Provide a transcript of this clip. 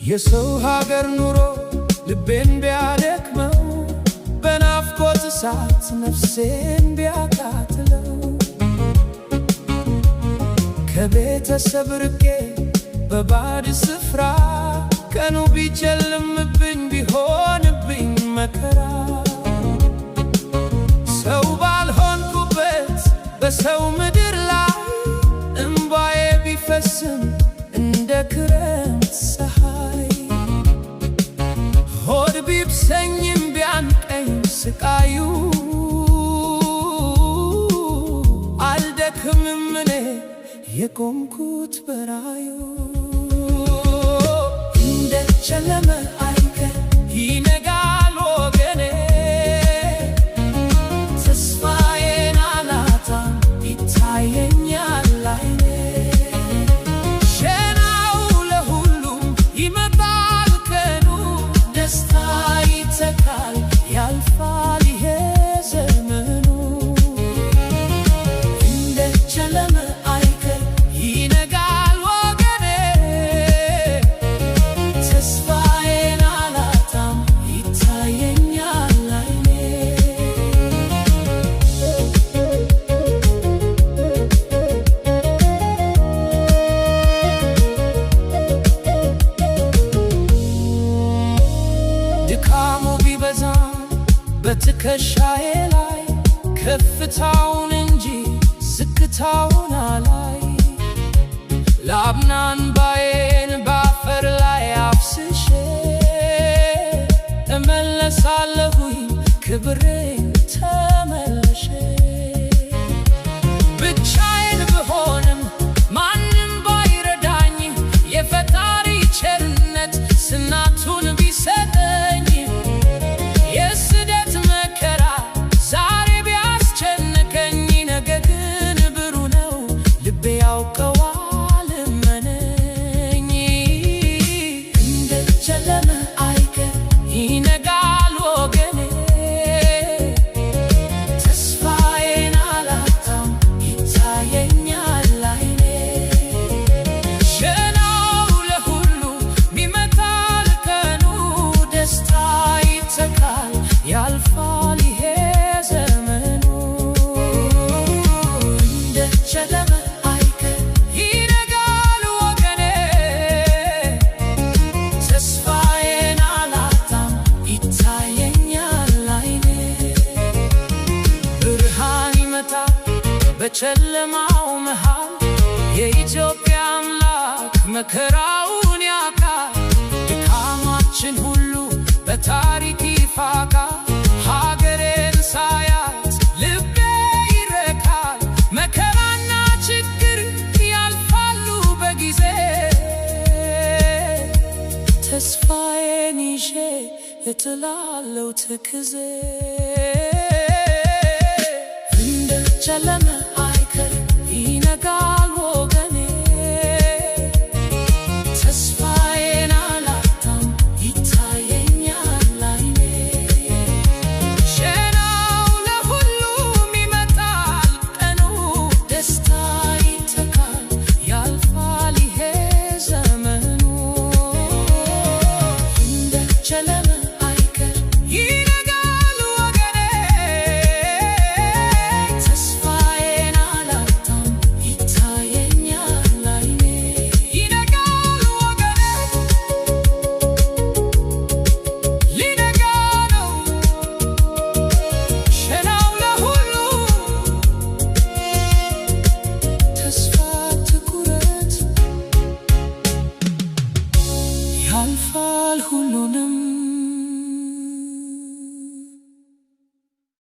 የሰው ሀገር ኑሮ ልቤን ቢያደክመው በናፍቆት እሳት ነፍሴን ቢያቃጥለው ከቤተሰብ ርቄ በባዕድ ስፍራ ቀኑ ቢጨልምብኝ ቢሆንብኝ መከራ ሰው ባልሆንኩበት በሰው ምድር ላይ እምባዬ ቢፈስም እንደ ክረምት ፀሐይ ሆድ ቢብሰኝም ቢያንቀኝ ስቃዩ አልደክምም እኔ የቆምኩት በራዩ እንደ ጨለመ አይቀር ይነጋል ወገኔ ተስፋዬን አላጣም ይታየኛል አይኔ ያልፋል ይሄ ዘመኑ እንደ ጨለመ አይቀር ይነጋል ወገኔ ተስፋዬን አላጣም ይታየኛል አይኔ ድካሙ ቢበዛ በትከሻዬ ላይ ከፍታውን እንጂ ዝቅታውን አላይ ላብና እንባዬን በአፈር ላይ አፍስሼ እመለሳለሁኝ ክብሬን ተመልሼ ብቻዬን ብሆንም ማንም ባይረዳኝ የፈጣሪ ቸርነት ስናቱን ቢሰጠኝ ያውቀዋል እመነኝ እንደ ጨለመ አይቀር ይነጋል ወገኔ ተስፋዬን አላጣም ይታየኛል አይኔ ሸናው ለሁሉ ሚመጣል ቀኑ ደስታ ይተካል ያልፋል ይሄ ዘመኑ እንደ ጨለመ በጨለማው መሃል የኢትዮጵያ አምላክ መከራውን ያውቃል ድካማችን ሁሉ በታሪክ ይፋቃል ሀገሬን ሳያት ልቤ ይረካል መከራና ችግር ያልፋሉ በጊዜ ተስፋዬን ይዤ እጥላለሁ ትክዜ እንደ ጨለመ አይቀር ይነጋል